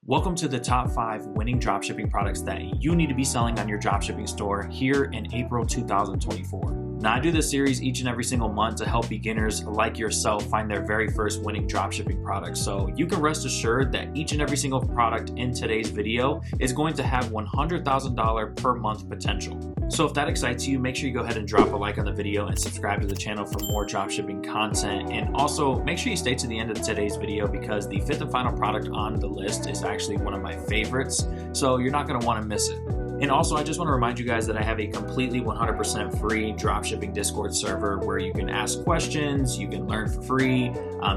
Welcome to the top 5 winning dropshipping products that you need to be selling on your dropshipping store here in April 2024. Now, I do this series each and every single month to help beginners like yourself find their very first winning dropshipping product. So you can rest assured that each and every single product in today's video is going to have $100,000 per month potential. So if that excites you, make sure you go ahead and drop a like on the video and subscribe to the channel for more dropshipping content. And also make sure you stay to the end of today's video because the 5th and final product on the list is actually one of my favorites. So you're not going to want to miss it. And also, I just want to remind you guys that I have a completely 100% free dropshipping Discord server where you can ask questions, you can learn for free,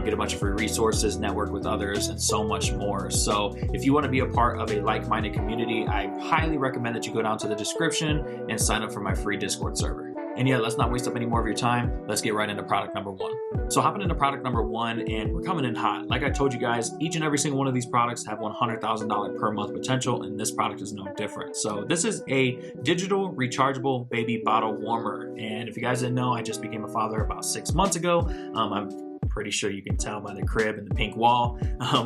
get a bunch of free resources, network with others, and so much more. So if you want to be a part of a like-minded community, I highly recommend that you go down to the description and sign up for my free Discord server. And yeah, let's not waste up any more of your time. Let's get right into product number 1. So hopping into product number 1, and we're coming in hot. Like I told you guys, each and every single one of these products have $100,000 per month potential, and this product is no different. So this is a digital rechargeable baby bottle warmer. And if you guys didn't know, I just became a father about 6 months ago. I'm pretty sure you can tell by the crib and the pink wall.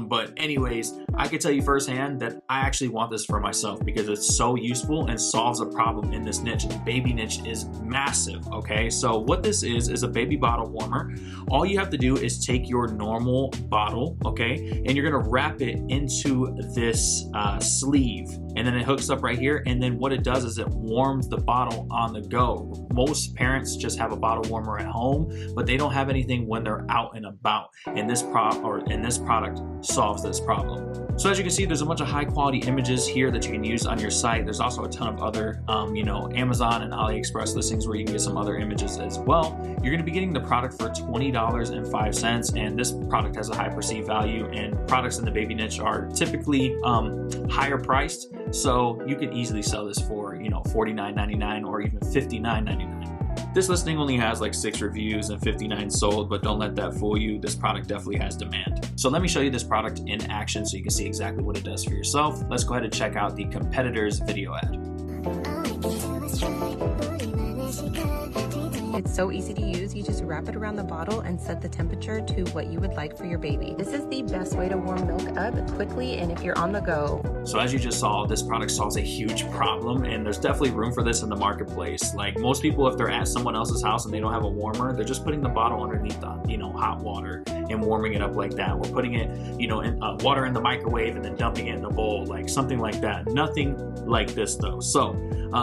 But anyways, I can tell you firsthand that I actually want this for myself because it's so useful and solves a problem in this niche. The baby niche is massive, okay? So what this is a baby bottle warmer. All you have to do is take your normal bottle, okay? And you're gonna wrap it into this sleeve. And then it hooks up right here. And then what it does is it warms the bottle on the go. Most parents just have a bottle warmer at home, but they don't have anything when they're out and about. And this product solves this problem. So as you can see, there's a bunch of high quality images here that you can use on your site. There's also a ton of other, Amazon and AliExpress listings where you can get some other images as well. You're gonna be getting the product for $20.05. And this product has a high perceived value, and products in the baby niche are typically higher priced. So you can easily sell this for, $49.99 or even $59.99. This listing only has like 6 reviews and 59 sold, but don't let that fool you. This product definitely has demand. So let me show you this product in action so you can see exactly what it does for yourself. Let's go ahead and check out the competitor's video ad. It's so easy to use. You just wrap it around the bottle and set the temperature to what you would like for your baby. This is the best way to warm milk up quickly and if you're on the go. So as you just saw, this product solves a huge problem, and there's definitely room for this in the marketplace. Like most people, if they're at someone else's house and they don't have a warmer, they're just putting the bottle underneath the hot water and warming it up like that. We're putting it in water in the microwave and then dumping it in a bowl, like something like that. Nothing like this though. So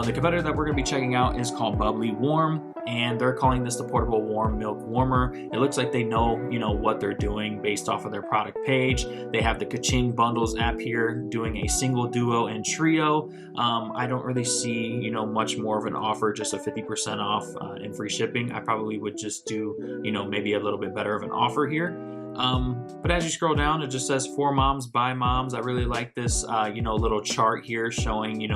the competitor that we're going to be checking out is called Bubbly Warm, and they're calling this the portable warm milk warmer. It looks like they know what they're doing based off of their product page. They have the Kaching Bundles app here doing a single, duo, and trio. I don't really see much more of an offer, just a 50% off and free shipping. I probably would just do maybe a little bit better of an offer here. But as you scroll down, it just says for moms by moms. I really like this little chart here showing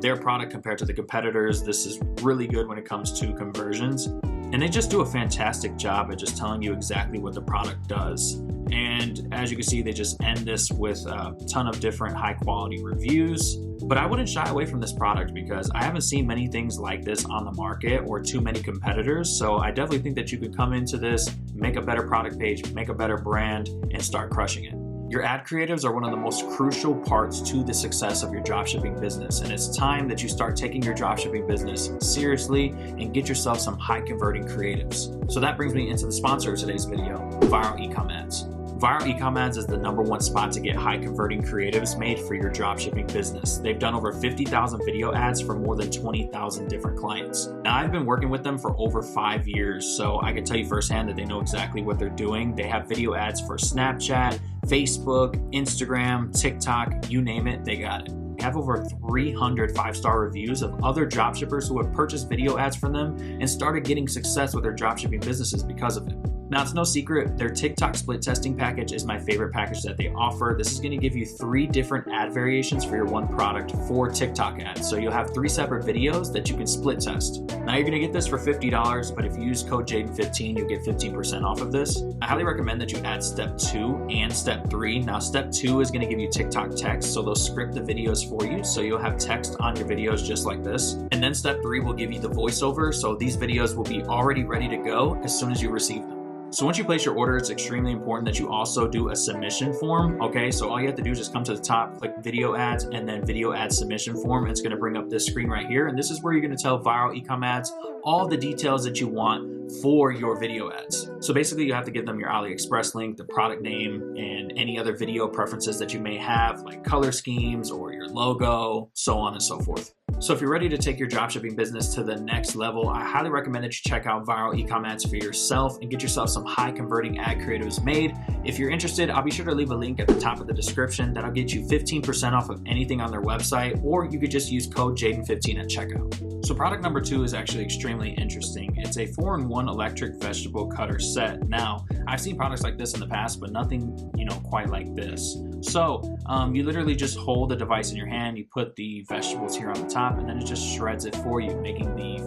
their product compared to the competitors. This is really good when it comes to conversions, and they just do a fantastic job at just telling you exactly what the product does. And as you can see, they just end this with a ton of different high quality reviews. But I wouldn't shy away from this product because I haven't seen many things like this on the market or too many competitors. So I definitely think that you could come into this, make a better product page, make a better brand, and start crushing it. Your ad creatives are one of the most crucial parts to the success of your dropshipping business, and it's time that you start taking your dropshipping business seriously and get yourself some high converting creatives. So that brings me into the sponsor of today's video, Viral Ecom Ads. Viral Ecom Ads is the #1 spot to get high converting creatives made for your dropshipping business. They've done over 50,000 video ads for more than 20,000 different clients. Now I've been working with them for over 5 years, so I can tell you firsthand that they know exactly what they're doing. They have video ads for Snapchat, Facebook, Instagram, TikTok, you name it, they got it. They have over 300 5-star reviews of other dropshippers who have purchased video ads from them and started getting success with their dropshipping businesses because of it. Now, it's no secret, their TikTok split testing package is my favorite package that they offer. This is going to give you 3 different ad variations for your one product for TikTok ads. So you'll have 3 separate videos that you can split test. Now, you're going to get this for $50, but if you use code Jaden15, you'll get 15% off of this. I highly recommend that you add step 2 and step 3. Now, step 2 is going to give you TikTok text, so they'll script the videos for you. So you'll have text on your videos just like this. And then step 3 will give you the voiceover. So these videos will be already ready to go as soon as you receive them. So once you place your order, it's extremely important that you also do a submission form, okay? So all you have to do is just come to the top, click video ads, and then video ad submission form. And it's gonna bring up this screen right here. And this is where you're gonna tell Viral Ecom Ads all the details that you want for your video ads. So basically you have to give them your AliExpress link, the product name, and any other video preferences that you may have, like color schemes or your logo, so on and so forth. So if you're ready to take your dropshipping business to the next level, I highly recommend that you check out Viral Ecom Ads for yourself and get yourself some high converting ad creatives made. If you're interested, I'll be sure to leave a link at the top of the description that'll get you 15% off of anything on their website, or you could just use code Jaden15 at checkout. So product number 2 is actually extremely interesting. It's a 4-in-1 electric vegetable cutter set. Now, I've seen products like this in the past, but nothing, quite like this. So you literally just hold the device in your hand, you put the vegetables here on the top, and then it just shreds it for you, making the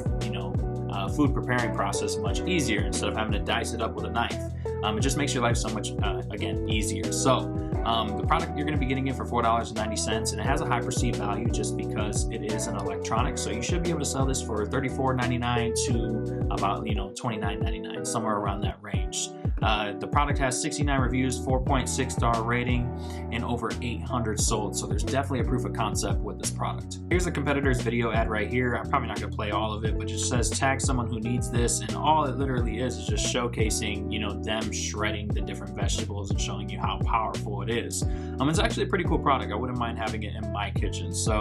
food preparing process much easier instead of having to dice it up with a knife. It just makes your life so much, again, easier. So the product, you're going to be getting it for $4.90, and it has a high perceived value just because it is an electronic. So you should be able to sell this for $34.99 to about $29.99, somewhere around that range. The product has 69 reviews, 4.6 star rating, and over 800 sold. So there's definitely a proof of concept with this product. Here's a competitor's video ad right here. I'm probably not gonna play all of it, but it just says tag someone who needs this. And all it literally is just showcasing, them shredding the different vegetables and showing you how powerful it is. It's actually a pretty cool product. I wouldn't mind having it in my kitchen. So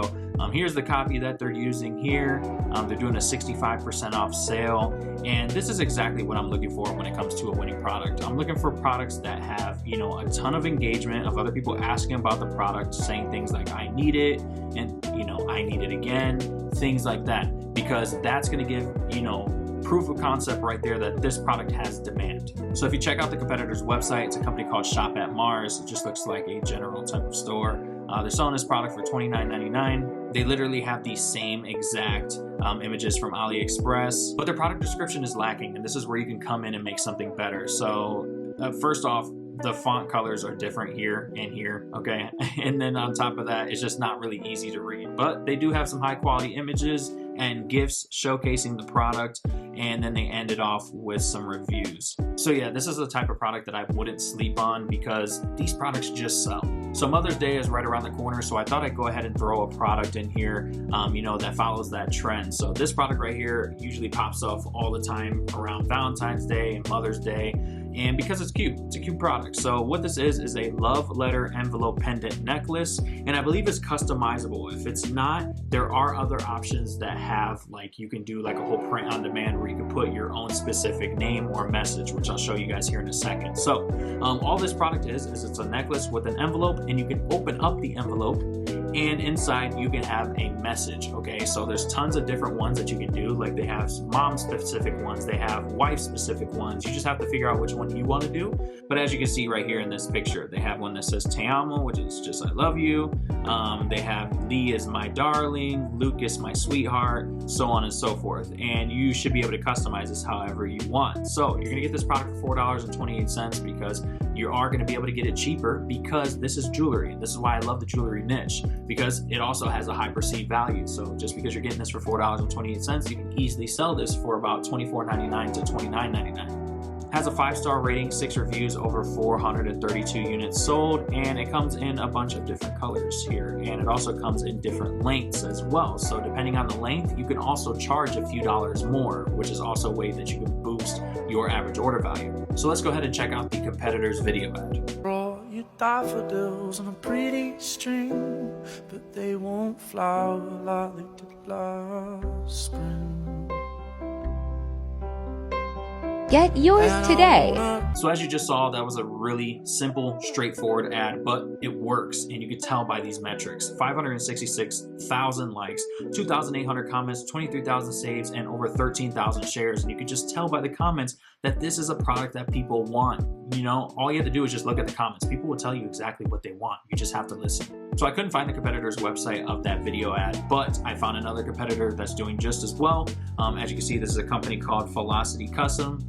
here's the copy that they're using here. They're doing a 65% off sale. And this is exactly what I'm looking for when it comes to a winning product. I'm looking for products that have, a ton of engagement of other people asking about the product, saying things like, I need it, and, I need it again, things like that, because that's going to give, proof of concept right there that this product has demand. So if you check out the competitor's website, it's a company called Shop at Mars. It just looks like a general type of store. They're selling this product for $29.99. They literally have the same exact images from AliExpress, but their product description is lacking, and this is where you can come in and make something better. So first off, the font colors are different here and here, okay? And then on top of that, it's just not really easy to read, but they do have some high quality images and GIFs showcasing the product, and then they end it off with some reviews. So yeah, this is the type of product that I wouldn't sleep on because these products just sell. So Mother's Day is right around the corner, so I thought I'd go ahead and throw a product in here, that follows that trend. So this product right here usually pops off all the time around Valentine's Day and Mother's Day, and because it's cute, it's a cute product. So what this is a love letter envelope pendant necklace, and I believe it's customizable. If it's not, there are other options that have, like, you can do like a whole print on demand where you can put your own specific name or message, which I'll show you guys here in a second. So all this product is it's a necklace with an envelope, and you can open up the envelope, and inside you can have a message, okay? So there's tons of different ones that you can do. Like, they have mom specific ones, they have wife specific ones. You just have to figure out which one you want to do. But as you can see right here in this picture, they have one that says Te amo, which is just I love you. They have Lee is my darling, Lucas my sweetheart, so on and so forth. And you should be able to customize this however you want. So you're gonna get this product for $4.28 because you are going to be able to get it cheaper because this is jewelry. This is why I love the jewelry niche, because it also has a high perceived value. So just because you're getting this for $4.28, you can easily sell this for about $24.99 to $29.99. Has a 5-star rating, 6 reviews, over 432 units sold, and it comes in a bunch of different colors here, and it also comes in different lengths as well. So depending on the length, you can also charge a few dollars more, which is also a way that you can boost your average order value. So let's go ahead and check out the competitor's video ad. You daffodils on a pretty string, but they won't flower like they did last spring. Get yours today. So as you just saw, that was a really simple, straightforward ad, but it works, and you can tell by these metrics. 566,000 likes, 2,800 comments, 23,000 saves, and over 13,000 shares. And you can just tell by the comments that this is a product that people want. All you have to do is just look at the comments. People will tell you exactly what they want. You just have to listen. So I couldn't find the competitor's website of that video ad, but I found another competitor that's doing just as well. As you can see, this is a company called Velocity Custom,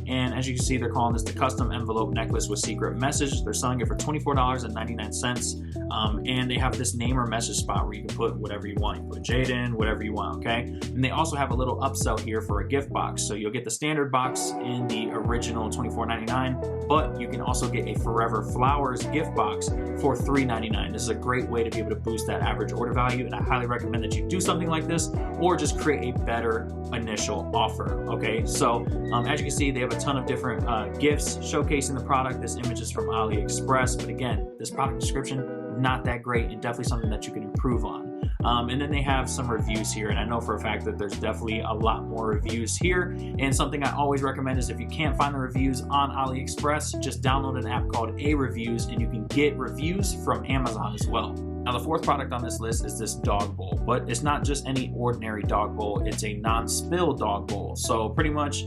and as you can see, they're calling this the custom envelope necklace with secret message. They're selling it for $24.99. And they have this name or message spot where you can put whatever you want. You put Jaden, whatever you want, okay? And they also have a little upsell here for a gift box. So you'll get the standard box in the original $24.99, but you can also get a Forever Flowers gift box for $3.99. This is a great way to be able to boost that average order value, and I highly recommend that you do something like this or just create a better initial offer, okay? So as you can see, they have a ton of different gifts showcasing the product. This image is from AliExpress, but again, this product description, not that great and definitely something that you can improve on. And then they have some reviews here, and I know for a fact that there's definitely a lot more reviews here. And something I always recommend is if you can't find the reviews on AliExpress, just download an app called A-Reviews, and you can get reviews from Amazon as well. Now, the fourth product on this list is this dog bowl, but it's not just any ordinary dog bowl. It's a non-spill dog bowl. So pretty much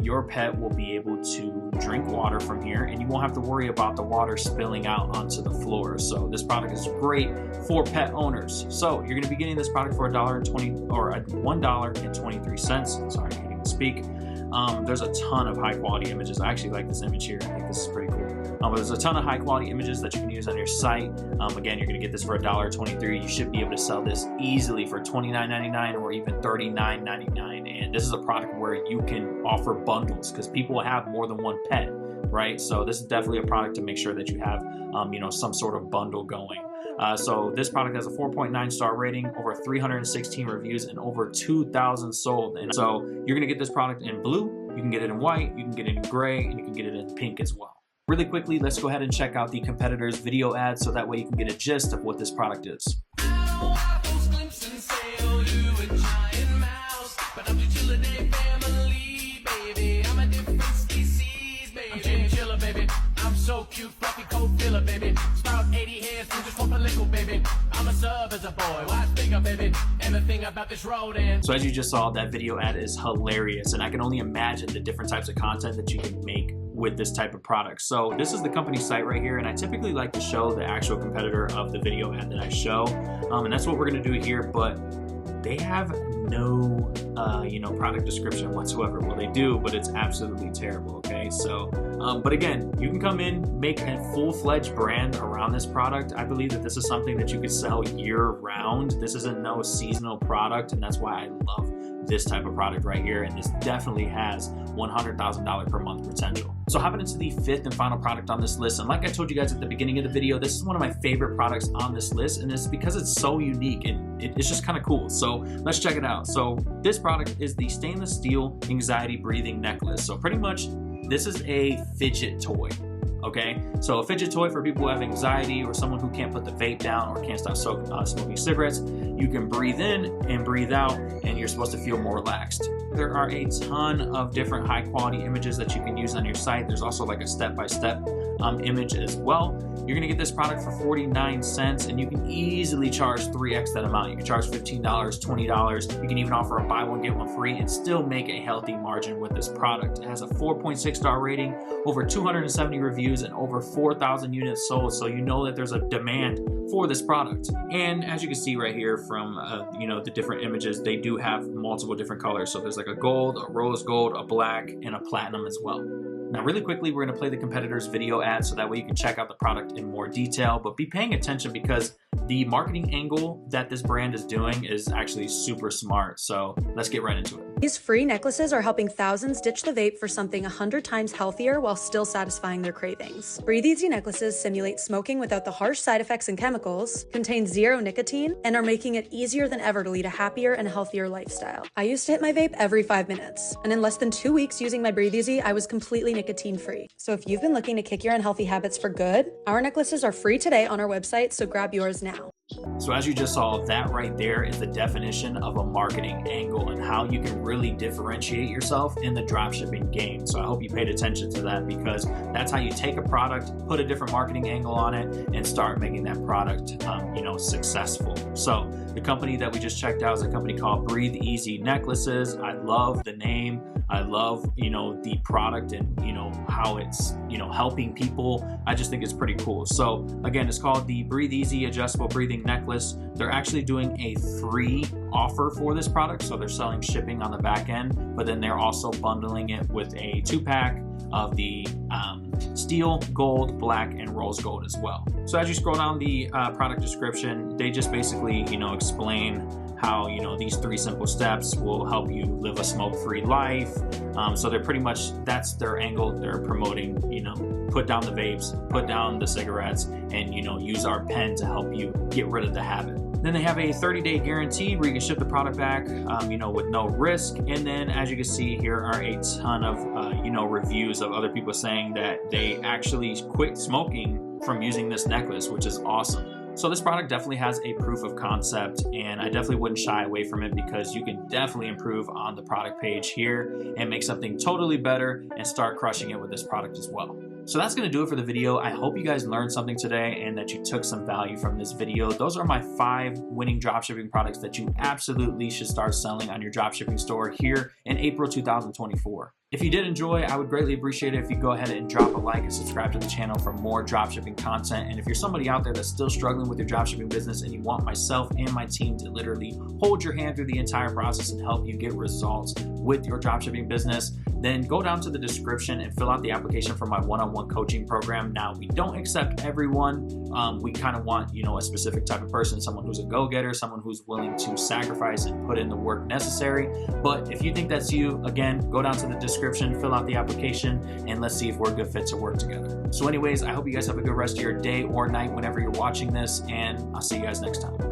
your pet will be able to drink water from here, and you won't have to worry about the water spilling out onto the floor. So this product is great for pet owners. So you're going to be getting this product for $1.20 or $1.23. Sorry, I can't even speak. There's a ton of high quality images. I actually like this image here. I think this is pretty cool. But there's a ton of high quality images that you can use on your site. Again, you're going to get this for $1.23. You should be able to sell this easily for $29.99 or even $39.99. And this is a product where you can offer bundles because people have more than one pet, right? So this is definitely a product to make sure that you have, some sort of bundle going. So this product has a 4.9 star rating, over 316 reviews, and over 2,000 sold. And so you're going to get this product in blue, you can get it in white, you can get it in gray, and you can get it in pink as well. Really quickly, let's go ahead and check out the competitor's video ad so that way you can get a gist of what this product is. So cute, fluffy, cold filler, baby. Sprout 80 hairs, and just want a little, baby. I'm a sub as a boy, watch bigger, baby. Everything about this road and so as you just saw, that video ad is hilarious, and I can only imagine the different types of content that you can make with this type of product. So this is the company site right here, and I typically like to show the actual competitor of the video ad that I show, and that's what we're gonna do here, but they have no product description whatsoever. Well, they do, but it's absolutely terrible, okay? So but again, you can come in, make a full-fledged brand around this product. I believe that this is something that you could sell year-round. This isn't no seasonal product, and that's why I love this type of product right here, and this definitely has $100,000 per month potential. So hopping into the fifth and final product on this list, and like I told you guys at the beginning of the video, this is one of my favorite products on this list, and it's because it's so unique and it's just kind of cool. So let's check it out. So this product is the stainless steel anxiety breathing necklace. So pretty much this is a fidget toy. Okay, so a fidget toy for people who have anxiety or someone who can't put the vape down or can't stop smoking cigarettes. You can breathe in and breathe out, and you're supposed to feel more relaxed. There are a ton of different high quality images that you can use on your site. There's also like a step-by-step image as well. You're gonna get this product for 49 cents, and you can easily charge 3x that amount. You can charge $15, $20. You can even offer a buy one, get one free and still make a healthy margin with this product. It has a 4.6 star rating, over 270 reviews, and over 4,000 units sold. So you know that there's a demand for this product. And as you can see right here from the different images, they do have multiple different colors. So there's like a gold, a rose gold, a black, and a platinum as well. Now, really quickly, we're going to play the competitor's video ad so that way you can check out the product in more detail, but be paying attention because the marketing angle that this brand is doing is actually super smart. So let's get right into it. These free necklaces are helping thousands ditch the vape for something 100 times healthier while still satisfying their cravings. Breathe Easy necklaces simulate smoking without the harsh side effects and chemicals, contain zero nicotine, and are making it easier than ever to lead a happier and healthier lifestyle. I used to hit my vape every 5 minutes, and in less than 2 weeks using my Breathe Easy, I was completely nicotine-free. So if you've been looking to kick your unhealthy habits for good, our necklaces are free today on our website, so grab yours now. So as you just saw, that right there is the definition of a marketing angle and how you can really differentiate yourself in the dropshipping game. So I hope you paid attention to that because that's how you take a product, put a different marketing angle on it, and start making that product, successful. So the company that we just checked out is a company called Breathe Easy Necklaces. I love the name. I love, the product and, how it's, helping people. I just think it's pretty cool. So again, it's called the Breathe Easy Adjustable Breathing Necklace. They're actually doing a free offer for this product. So they're selling shipping on the back end, but then they're also bundling it with a 2-pack of the steel, gold, black, and rose gold as well. So as you scroll down the product description, they just basically, explain how, these 3 simple steps will help you live a smoke-free life. So they're pretty much, that's their angle. They're promoting, put down the vapes, put down the cigarettes, and, use our pen to help you get rid of the habit. Then they have a 30-day guarantee where you can ship the product back, with no risk. And then as you can see, here are a ton of, reviews of other people saying that they actually quit smoking from using this necklace, which is awesome. So this product definitely has a proof of concept, and I definitely wouldn't shy away from it because you can definitely improve on the product page here and make something totally better and start crushing it with this product as well. So that's going to do it for the video. I hope you guys learned something today and that you took some value from this video. Those are my 5 winning dropshipping products that you absolutely should start selling on your dropshipping store here in April 2024. If you did enjoy, I would greatly appreciate it if you go ahead and drop a like and subscribe to the channel for more dropshipping content. And if you're somebody out there that's still struggling with your dropshipping business and you want myself and my team to literally hold your hand through the entire process and help you get results with your dropshipping business, then go down to the description and fill out the application for my one-on-one coaching program. Now, we don't accept everyone. We kind of want, a specific type of person, someone who's a go-getter, someone who's willing to sacrifice and put in the work necessary. But if you think that's you, again, go down to the description, fill out the application, and let's see if we're a good fit to work together. So anyways, I hope you guys have a good rest of your day or night whenever you're watching this, and I'll see you guys next time.